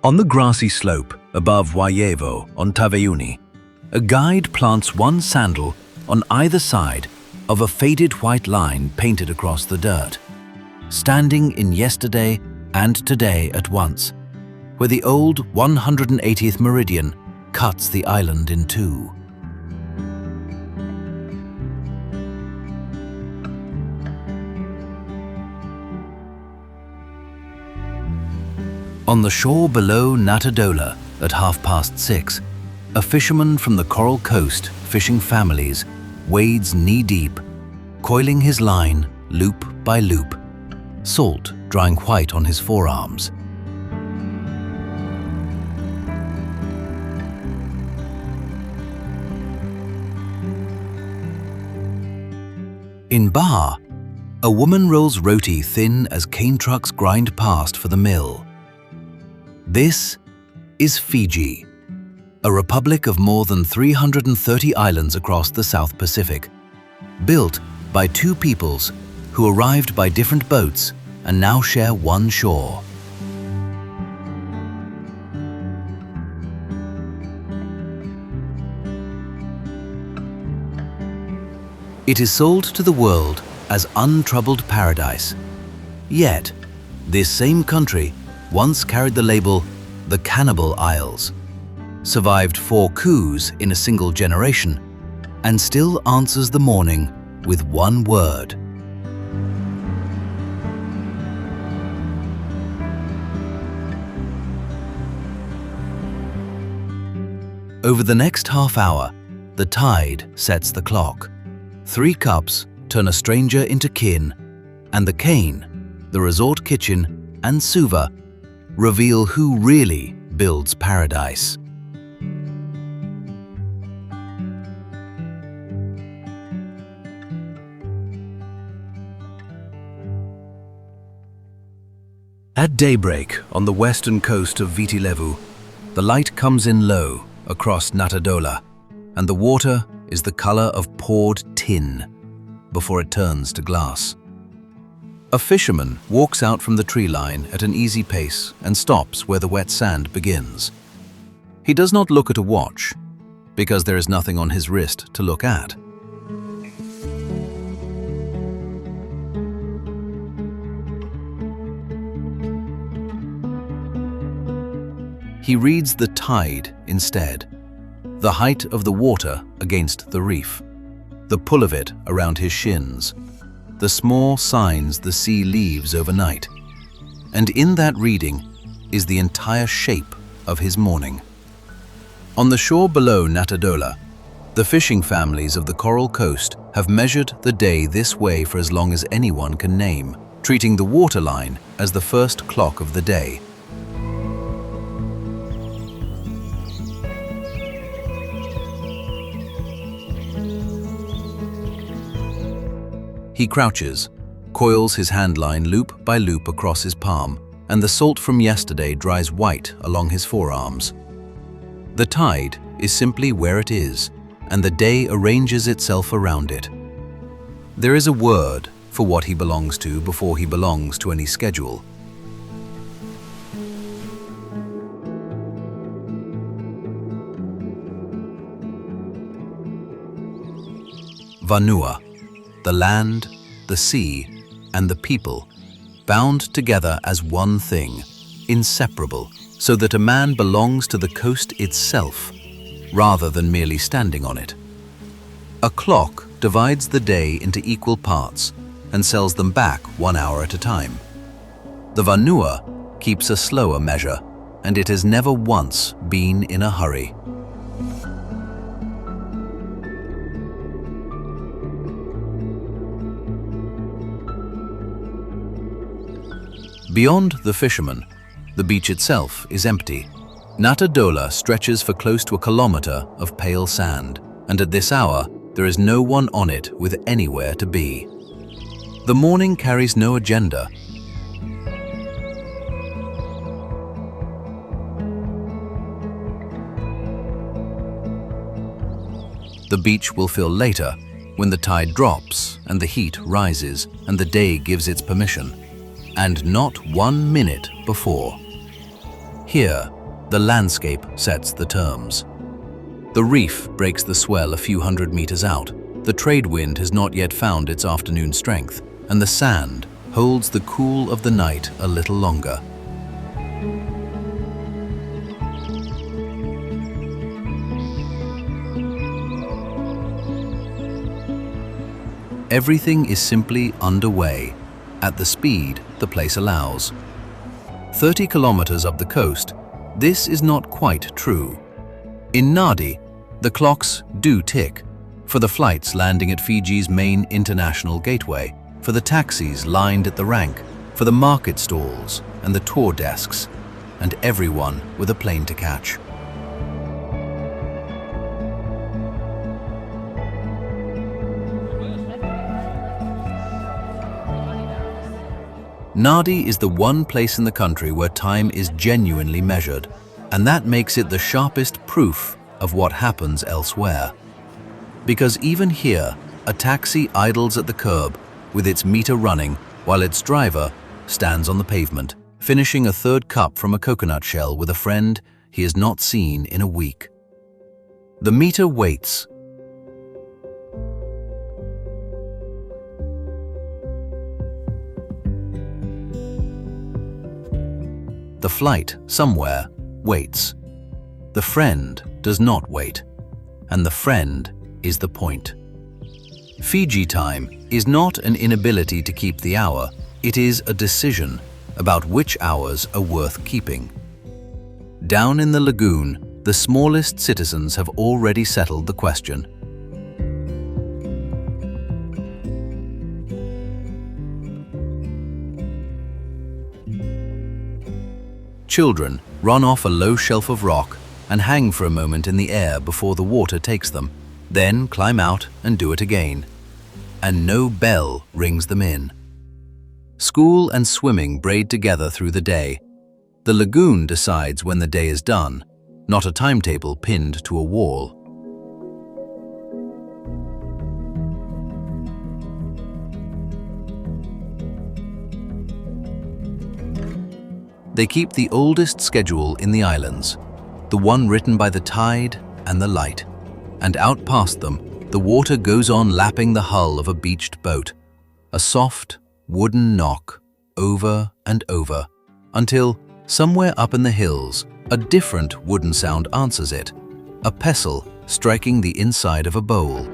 On the grassy slope above Waievo on Taveuni, a guide plants one sandal on either side of a faded white line painted across the dirt, standing in yesterday and today at once, where the old 180th meridian cuts the island in two. On the shore below Natadola at 6:30, a fisherman from the Coral Coast fishing families wades knee-deep, coiling his line loop by loop, salt drying white on his forearms. In Bar, a woman rolls roti thin as cane trucks grind past for the mill. This is Fiji, a republic of more than 330 islands across the South Pacific, built by two peoples who arrived by different boats and now share one shore. It is sold to the world as untroubled paradise. Yet, this same country once carried the label the Cannibal Isles, survived 4 coups in a single generation, and still answers the morning with one word. Over the next half hour, the tide sets the clock. 3 cups turn a stranger into kin, and the cane, the resort kitchen, and Suva reveal who really builds paradise. At daybreak on the western coast of Viti Levu, the light comes in low across Natadola, and the water is the color of poured tin before it turns to glass. A fisherman walks out from the tree line at an easy pace and stops where the wet sand begins. He does not look at a watch, because there is nothing on his wrist to look at. He reads the tide instead, the height of the water against the reef, the pull of it around his shins, the small signs the sea leaves overnight. And in that reading is the entire shape of his morning. On the shore below Natadola, the fishing families of the Coral Coast have measured the day this way for as long as anyone can name, treating the waterline as the first clock of the day. He crouches, coils his hand line loop by loop across his palm, and the salt from yesterday dries white along his forearms. The tide is simply where it is, and the day arranges itself around it. There is a word for what he belongs to before he belongs to any schedule. Vanua. The land, the sea, and the people, bound together as one thing, inseparable, so that a man belongs to the coast itself, rather than merely standing on it. A clock divides the day into equal parts and sells them back 1 hour at a time. The Vanua keeps a slower measure, and it has never once been in a hurry. Beyond the fisherman, the beach itself is empty. Natadola stretches for close to a kilometer of pale sand, and at this hour, there is no one on it with anywhere to be. The morning carries no agenda. The beach will fill later, when the tide drops and the heat rises and the day gives its permission, and not 1 minute before. Here, the landscape sets the terms. The reef breaks the swell a few hundred meters out. The trade wind has not yet found its afternoon strength, and the sand holds the cool of the night a little longer. Everything is simply underway, at the speed the place allows. 30 kilometers up the coast, this is not quite true. In Nadi, the clocks do tick, for the flights landing at Fiji's main international gateway, for the taxis lined at the rank, for the market stalls and the tour desks, and everyone with a plane to catch. Nadi is the one place in the country where time is genuinely measured, and that makes it the sharpest proof of what happens elsewhere. Because even here, a taxi idles at the curb with its meter running while its driver stands on the pavement, finishing a third cup from a coconut shell with a friend he has not seen in a week. The meter waits. The flight, somewhere, waits. The friend does not wait, and the friend is the point. Fiji time is not an inability to keep the hour, it is a decision about which hours are worth keeping. Down in the lagoon, the smallest citizens have already settled the question. Children run off a low shelf of rock and hang for a moment in the air before the water takes them, then climb out and do it again. And no bell rings them in. School and swimming braid together through the day. The lagoon decides when the day is done, not a timetable pinned to a wall. They keep the oldest schedule in the islands, the one written by the tide and the light. And out past them, the water goes on lapping the hull of a beached boat, a soft, wooden knock over and over, until, somewhere up in the hills, a different wooden sound answers it, a pestle striking the inside of a bowl.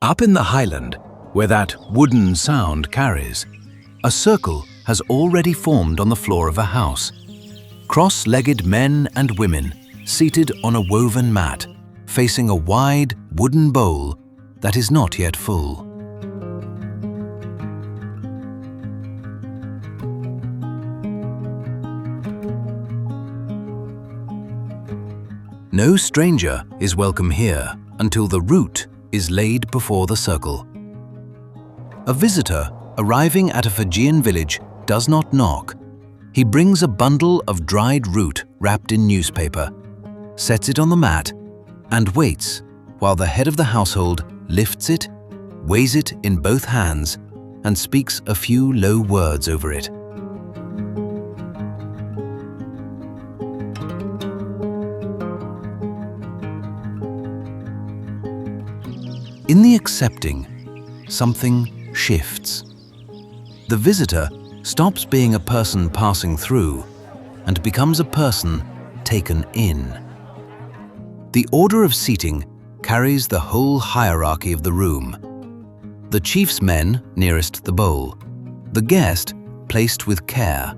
Up in the highland, where that wooden sound carries, a circle has already formed on the floor of a house. Cross-legged men and women seated on a woven mat, facing a wide wooden bowl that is not yet full. No stranger is welcome here until the root is laid before the circle. A visitor arriving at a Fijian village does not knock. He brings a bundle of dried root wrapped in newspaper, sets it on the mat, and waits while the head of the household lifts it, weighs it in both hands, and speaks a few low words over it. In the accepting, something shifts. The visitor stops being a person passing through and becomes a person taken in. The order of seating carries the whole hierarchy of the room. The chief's men nearest the bowl, the guest placed with care,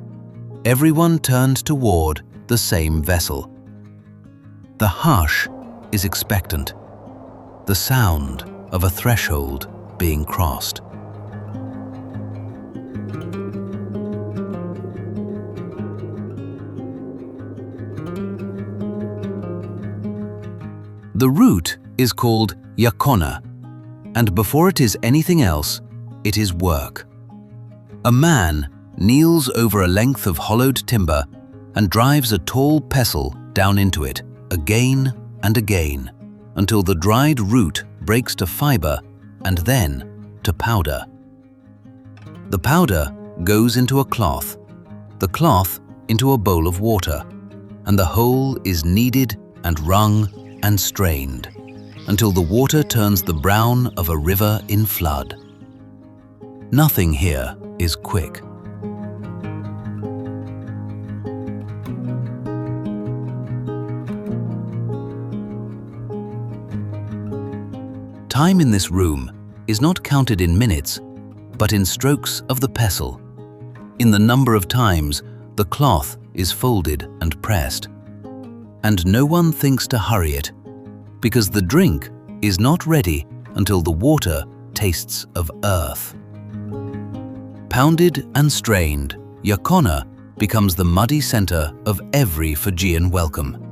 everyone turned toward the same vessel. The hush is expectant, the sound of a threshold being crossed. The root is called yaqona, and before it is anything else, it is work. A man kneels over a length of hollowed timber and drives a tall pestle down into it again and again until the dried root breaks to fiber and then to powder. The powder goes into a cloth, the cloth into a bowl of water, and the whole is kneaded and wrung and strained until the water turns the brown of a river in flood. Nothing here is quick. Time in this room is not counted in minutes, but in strokes of the pestle, in the number of times the cloth is folded and pressed. And no one thinks to hurry it, because the drink is not ready until the water tastes of earth. Pounded and strained, yaqona becomes the muddy center of every Fijian welcome.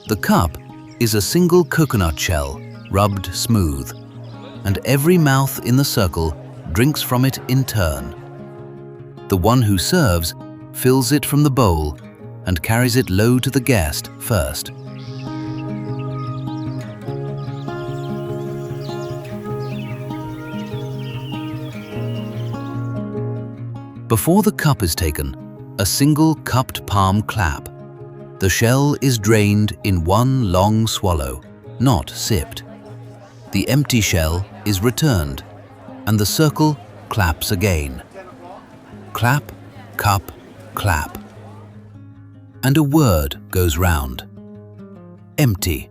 The cup is a single coconut shell rubbed smooth, and every mouth in the circle drinks from it in turn. The one who serves fills it from the bowl and carries it low to the guest first. Before the cup is taken, a single cupped palm clap. The shell is drained in one long swallow, not sipped. The empty shell is returned, and the circle claps again. Clap, cup, clap. And a word goes round. Empty.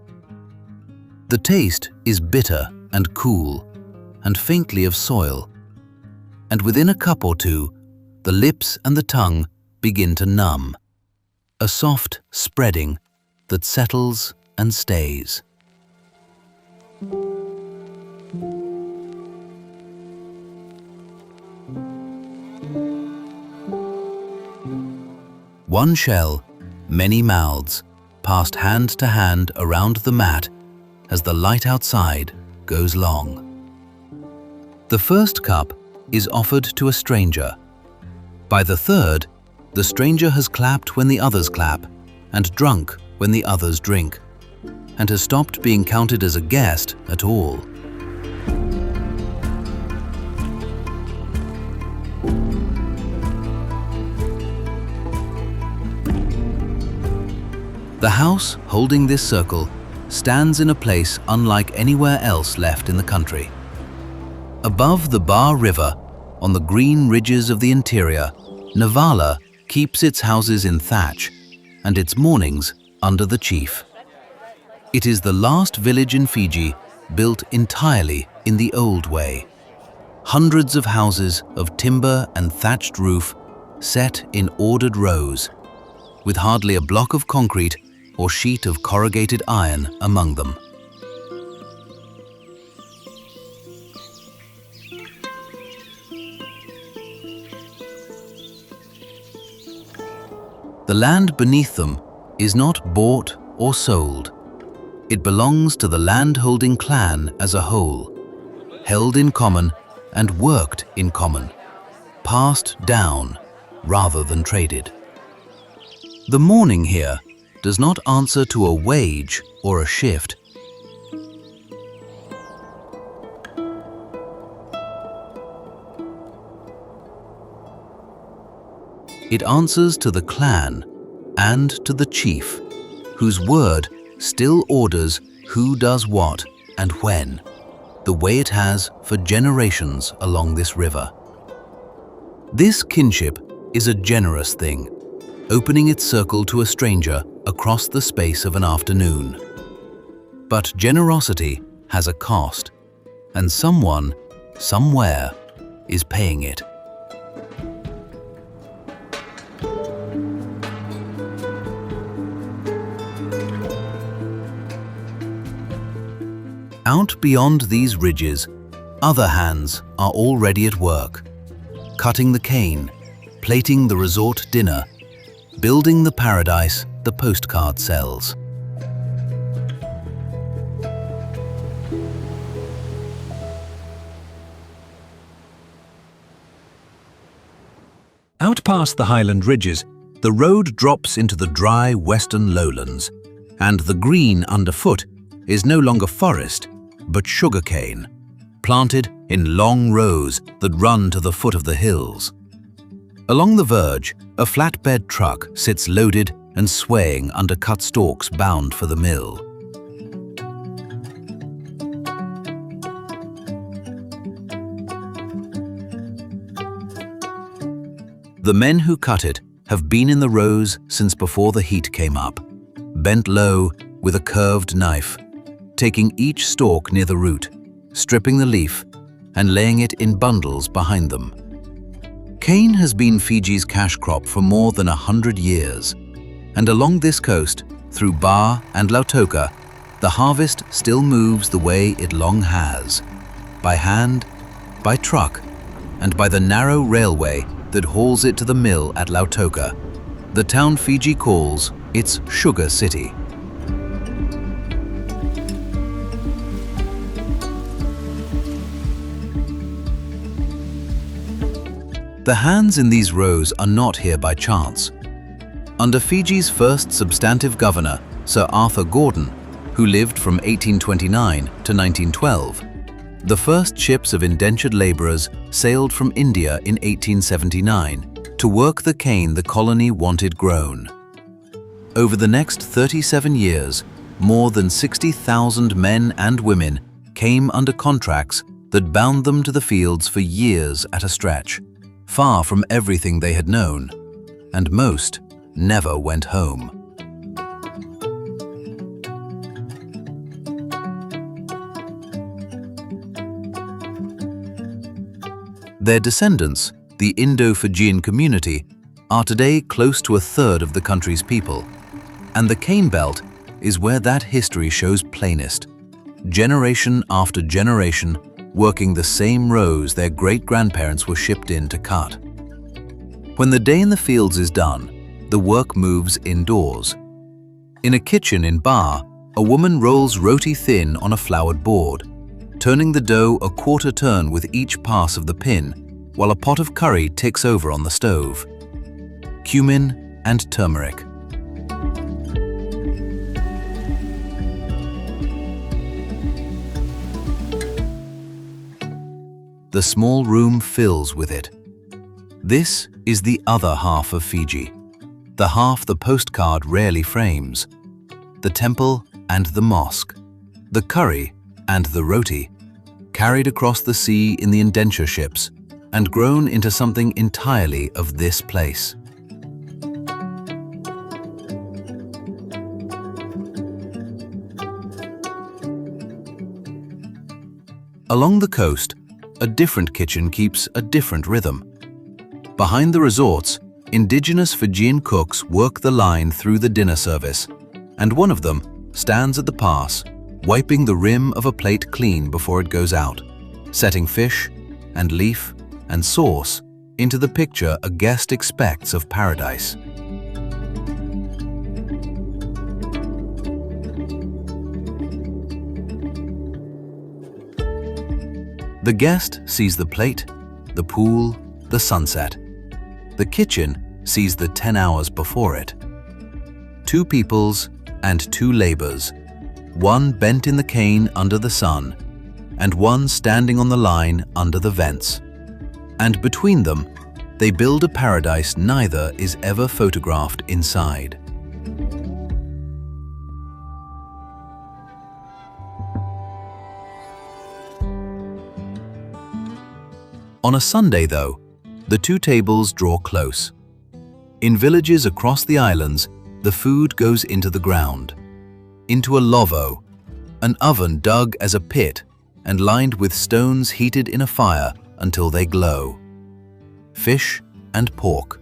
The taste is bitter and cool, and faintly of soil. And within a cup or two, the lips and the tongue begin to numb. A soft spreading that settles and stays. One shell, many mouths, passed hand to hand around the mat as the light outside goes long. The first cup is offered to a stranger. By the third, the stranger has clapped when the others clap, and drunk when the others drink, and has stopped being counted as a guest at all. The house holding this circle stands in a place unlike anywhere else left in the country. Above the Bar River, on the green ridges of the interior, Navala keeps its houses in thatch and its mornings under the chief. It is the last village in Fiji built entirely in the old way. Hundreds of houses of timber and thatched roof set in ordered rows, with hardly a block of concrete or sheet of corrugated iron among them. The land beneath them is not bought or sold. It belongs to the land-holding clan as a whole, held in common and worked in common, passed down rather than traded. The mourning here does not answer to a wage or a shift. It answers to the clan and to the chief, whose word still orders who does what and when, the way it has for generations along this river. This kinship is a generous thing, opening its circle to a stranger across the space of an afternoon. But generosity has a cost, and someone, somewhere, is paying it. Out beyond these ridges, other hands are already at work, cutting the cane, plating the resort dinner, building the paradise the postcard sells. Out past the highland ridges, the road drops into the dry western lowlands, and the green underfoot is no longer forest, but sugarcane, planted in long rows that run to the foot of the hills. Along the verge, a flatbed truck sits loaded and swaying under cut stalks bound for the mill. The men who cut it have been in the rows since before the heat came up, bent low with a curved knife, taking each stalk near the root, stripping the leaf, and laying it in bundles behind them. Cane has been Fiji's cash crop for more than 100 years, and along this coast, through Ba and Lautoka, the harvest still moves the way it long has, by hand, by truck, and by the narrow railway that hauls it to the mill at Lautoka, the town Fiji calls its sugar city. The hands in these rows are not here by chance. Under Fiji's first substantive governor, Sir Arthur Gordon, who lived from 1829 to 1912, the first ships of indentured laborers sailed from India in 1879 to work the cane the colony wanted grown. Over the next 37 years, more than 60,000 men and women came under contracts that bound them to the fields for years at a stretch, far from everything they had known, and most never went home. Their descendants, the Indo-Fijian community, are today close to a third of the country's people, and the cane belt is where that history shows plainest, generation after generation working the same rows their great-grandparents were shipped in to cut. When the day in the fields is done, the work moves indoors. In a kitchen in Ba, a woman rolls roti thin on a floured board, turning the dough a quarter turn with each pass of the pin, while a pot of curry ticks over on the stove. Cumin and turmeric. The small room fills with it. This is the other half of Fiji, the half the postcard rarely frames. The temple and the mosque, the curry and the roti, carried across the sea in the indenture ships and grown into something entirely of this place. Along the coast, a different kitchen keeps a different rhythm. Behind the resorts, Indigenous Fijian cooks work the line through the dinner service, and one of them stands at the pass, wiping the rim of a plate clean before it goes out, setting fish and leaf and sauce into the picture a guest expects of paradise. The guest sees the plate, the pool, the sunset. The kitchen sees the 10 hours before it. 2 peoples and 2 labors, one bent in the cane under the sun, and one standing on the line under the vents. And between them, they build a paradise neither is ever photographed inside. On a Sunday, though, the 2 tables draw close. In villages across the islands, the food goes into the ground, into a lovo, an oven dug as a pit and lined with stones heated in a fire until they glow. Fish and pork,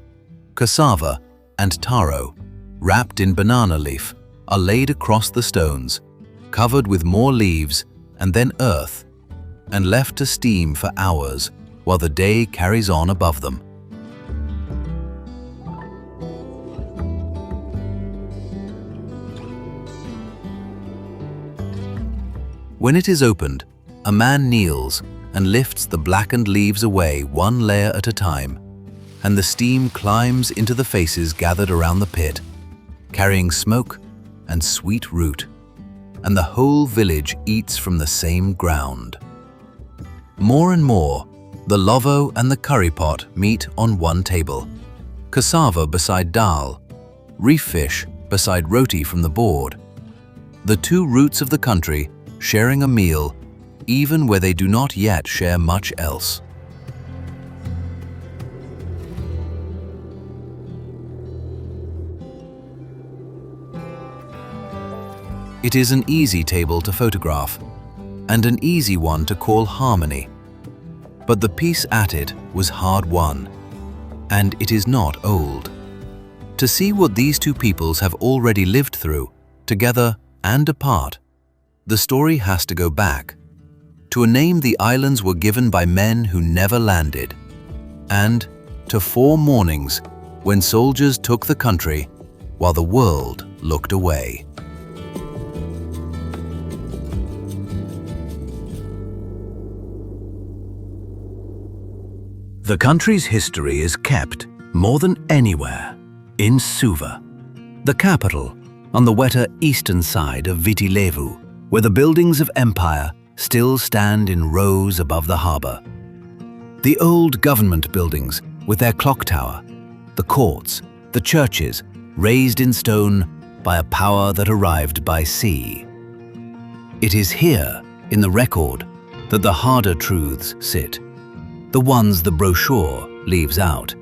cassava and taro, wrapped in banana leaf, are laid across the stones, covered with more leaves and then earth, and left to steam for hours while the day carries on above them. When it is opened, a man kneels and lifts the blackened leaves away one layer at a time, and the steam climbs into the faces gathered around the pit, carrying smoke and sweet root, and the whole village eats from the same ground. More and more, the lovo and the curry pot meet on one table, cassava beside dal, reef fish beside roti from the board. The two roots of the country sharing a meal, even where they do not yet share much else. It is an easy table to photograph, and an easy one to call harmony. But the peace at it was hard won, and it is not old. To see what these two peoples have already lived through, together and apart, the story has to go back to a name the islands were given by men who never landed, and to 4 mornings when soldiers took the country while the world looked away. The country's history is kept, more than anywhere, in Suva, the capital on the wetter eastern side of Viti Levu, where the buildings of empire still stand in rows above the harbour. The old government buildings with their clock tower, the courts, the churches, raised in stone by a power that arrived by sea. It is here, in the record, that the harder truths sit, the ones the brochure leaves out.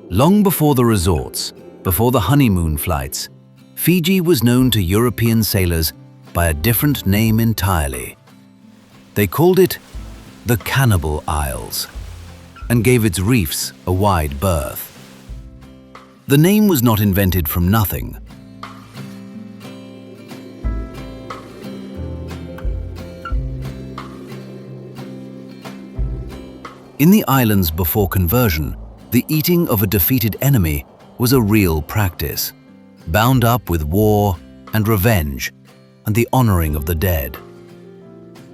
Long before the resorts, before the honeymoon flights, Fiji was known to European sailors by a different name entirely. They called it the Cannibal Isles, and gave its reefs a wide berth. The name was not invented from nothing. In the islands before conversion, the eating of a defeated enemy was a real practice, bound up with war and revenge and the honoring of the dead.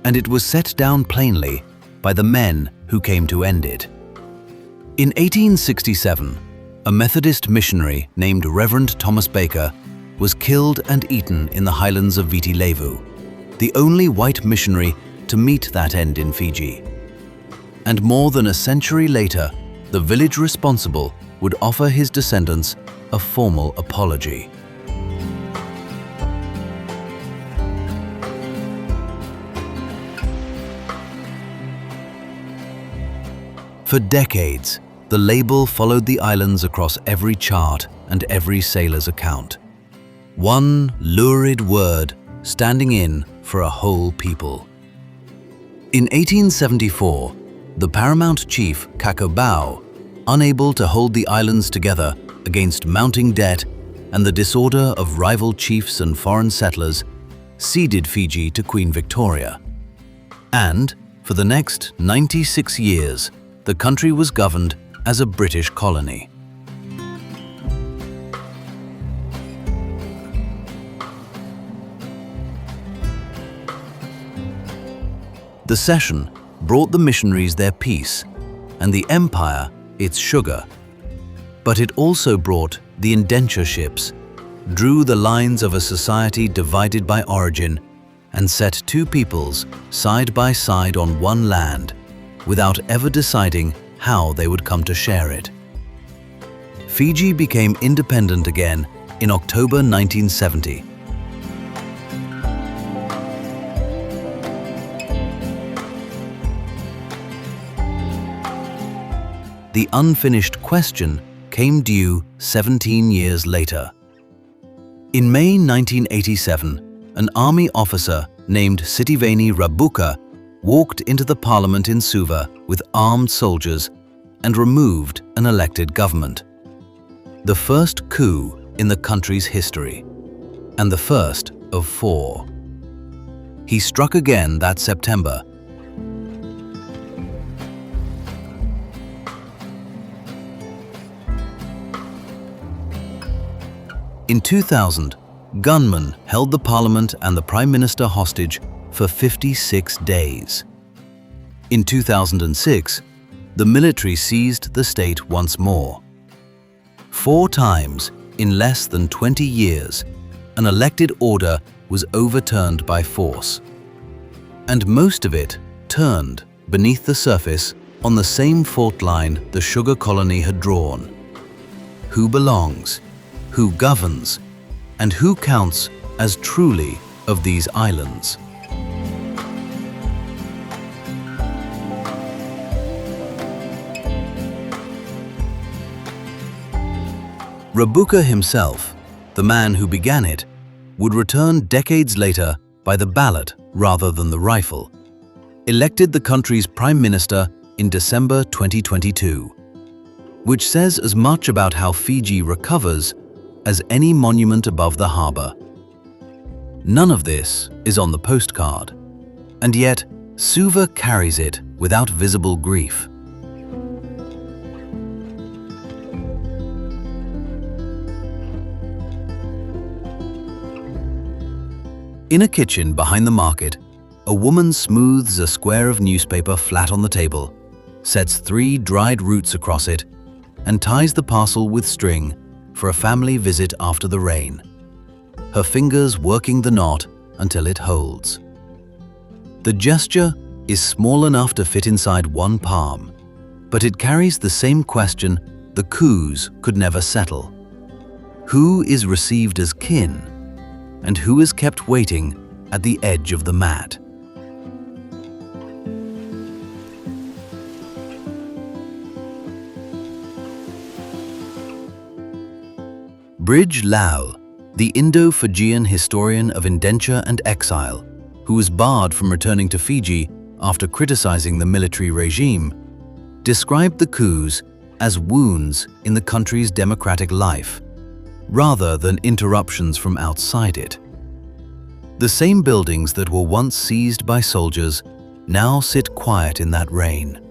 And it was set down plainly by the men who came to end it. In 1867, a Methodist missionary named Reverend Thomas Baker was killed and eaten in the highlands of Viti Levu, the only white missionary to meet that end in Fiji. And more than a century later, the village responsible would offer his descendants a formal apology. For decades, the label followed the islands across every chart and every sailor's account. One lurid word standing in for a whole people. In 1874, the paramount chief, Kakobau, unable to hold the islands together against mounting debt and the disorder of rival chiefs and foreign settlers, ceded Fiji to Queen Victoria. And, for the next 96 years, the country was governed as a British colony. The cession brought the missionaries their peace, and the empire its sugar. But it also brought the indenture ships, drew the lines of a society divided by origin, and set two peoples side by side on one land, without ever deciding how they would come to share it. Fiji became independent again in October 1970. The unfinished question came due 17 years later. In May 1987, an army officer named Sitiveni Rabuka walked into the parliament in Suva with armed soldiers and removed an elected government. The first coup in the country's history, and the first of 4. He struck again that September. In 2000, gunmen held the parliament and the prime minister hostage for 56 days. In 2006, the military seized the state once more. 4 times in less than 20 years, an elected order was overturned by force. And most of it turned beneath the surface on the same fault line the sugar colony had drawn. Who belongs, who governs, and who counts as truly of these islands? Rabuka himself, the man who began it, would return decades later by the ballot rather than the rifle, elected the country's prime minister in December 2022, which says as much about how Fiji recovers as any monument above the harbor. None of this is on the postcard, and yet Suva carries it without visible grief. In a kitchen behind the market, a woman smooths a square of newspaper flat on the table, sets 3 dried roots across it, and ties the parcel with string for a family visit after the rain, her fingers working the knot until it holds. The gesture is small enough to fit inside one palm, but it carries the same question the coups could never settle. Who is received as kin, and who is kept waiting at the edge of the mat? Bridge Lau, the Indo-Fijian historian of indenture and exile, who was barred from returning to Fiji after criticizing the military regime, described the coups as wounds in the country's democratic life, rather than interruptions from outside it. The same buildings that were once seized by soldiers now sit quiet in that rain.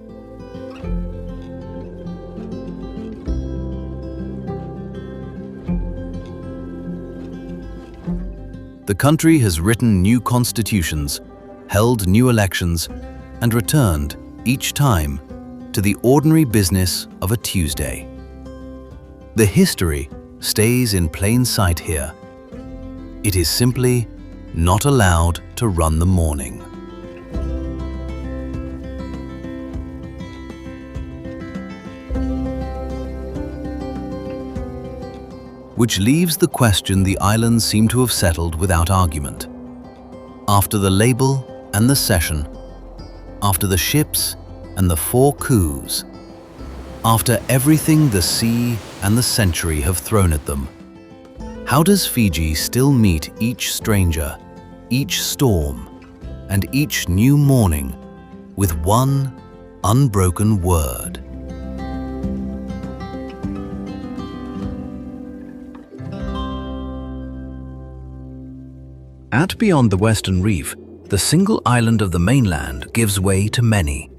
The country has written new constitutions, held new elections, and returned, each time, to the ordinary business of a Tuesday. The history stays in plain sight here. It is simply not allowed to run the morning. Which leaves the question the islands seem to have settled without argument. After the label and the session, after the ships and the 4 coups, after everything the sea and the century have thrown at them, how does Fiji still meet each stranger, each storm, and each new morning with one unbroken word? At beyond the western reef, the single island of the mainland gives way to many.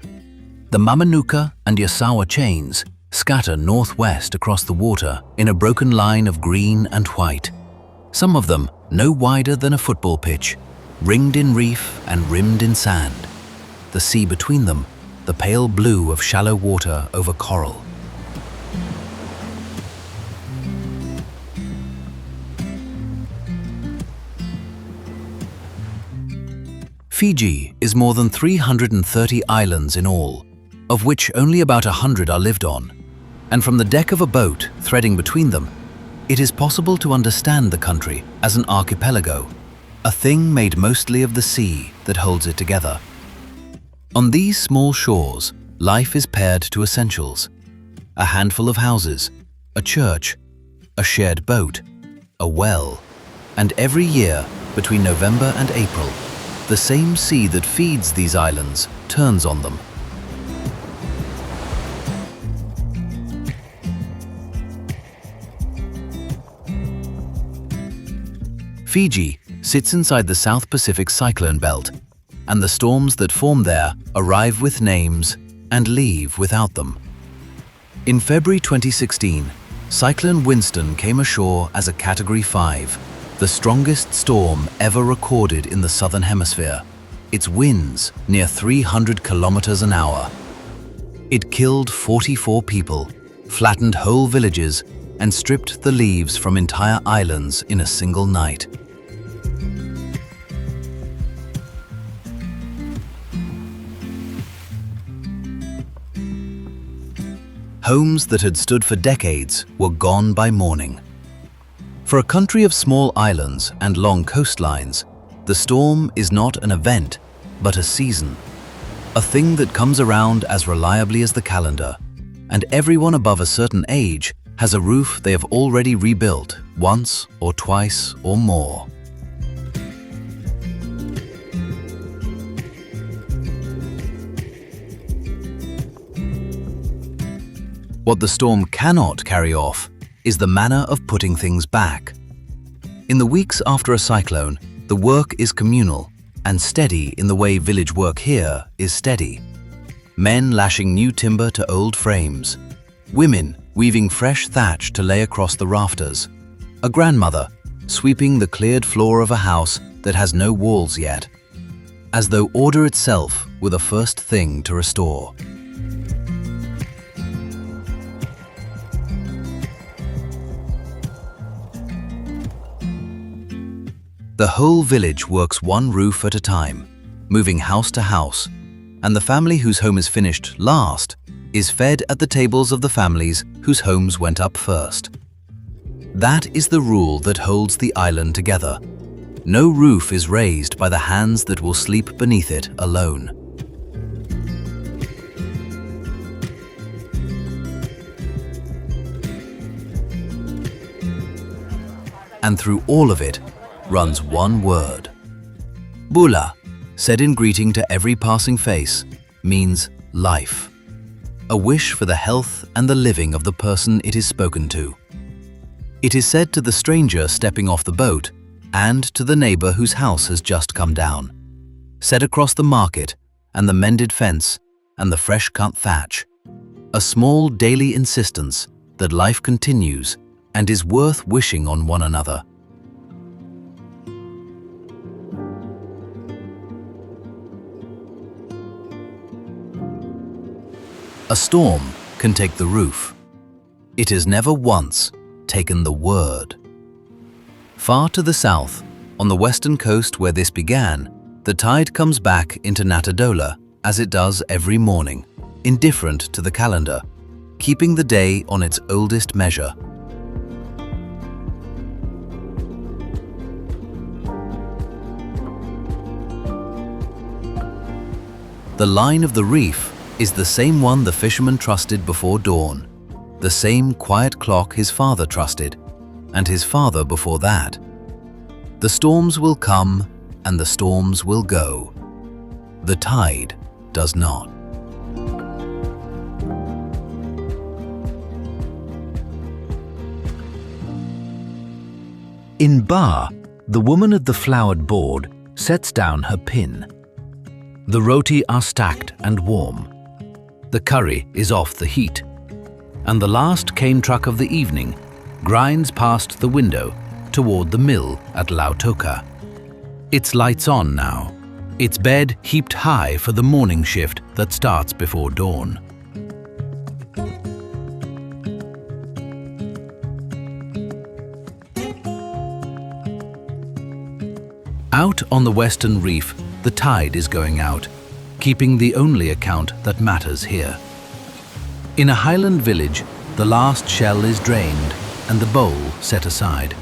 The Mamanuca and Yasawa chains scatter northwest across the water in a broken line of green and white, some of them no wider than a football pitch, ringed in reef and rimmed in sand. The sea between them, the pale blue of shallow water over coral. Fiji is more than 330 islands in all, of which only about 100 are lived on, and from the deck of a boat threading between them, it is possible to understand the country as an archipelago, a thing made mostly of the sea that holds it together. On these small shores, life is pared to essentials: a handful of houses, a church, a shared boat, a well, and every year, between November and April, the same sea that feeds these islands turns on them. Fiji sits inside the South Pacific cyclone belt, and the storms that form there arrive with names and leave without them. In February 2016, Cyclone Winston came ashore as a Category 5, the strongest storm ever recorded in the southern hemisphere. Its winds near 300 kilometers an hour. It killed 44 people, flattened whole villages, and stripped the leaves from entire islands in a single night. Homes that had stood for decades were gone by morning. For a country of small islands and long coastlines, the storm is not an event, but a season. A thing that comes around as reliably as the calendar, and everyone above a certain age has a roof they have already rebuilt once or twice or more. What the storm cannot carry off is the manner of putting things back. In the weeks after a cyclone, the work is communal and steady in the way village work here is steady. Men lashing new timber to old frames, women weaving fresh thatch to lay across the rafters, a grandmother sweeping the cleared floor of a house that has no walls yet, as though order itself were the first thing to restore. The whole village works one roof at a time, moving house to house, and the family whose home is finished last is fed at the tables of the families whose homes went up first. That is the rule that holds the island together. No roof is raised by the hands that will sleep beneath it alone. And through all of it runs one word. Bula, said in greeting to every passing face, means life. A wish for the health and the living of the person it is spoken to. It is said to the stranger stepping off the boat and to the neighbor whose house has just come down. Said across the market and the mended fence and the fresh-cut thatch. A small daily insistence that life continues and is worth wishing on one another. A storm can take the roof. It has never once taken the word. Far to the south, on the western coast where this began, the tide comes back into Natadola as it does every morning, indifferent to the calendar, keeping the day on its oldest measure. The line of the reef is the same one the fisherman trusted before dawn, the same quiet clock his father trusted, and his father before that. The storms will come and the storms will go. The tide does not. In bar, the woman at the flowered board sets down her pin. The roti are stacked and warm. The curry is off the heat, and the last cane truck of the evening grinds past the window toward the mill at Lautoka. Its lights on now, its bed heaped high for the morning shift that starts before dawn. Out on the western reef, the tide is going out, keeping the only account that matters here. In a highland village, the last shell is drained and the bowl set aside.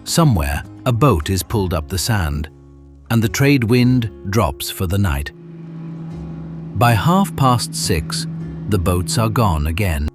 Somewhere, a boat is pulled up the sand, and the trade wind drops for the night. By 6:30, the boats are gone again.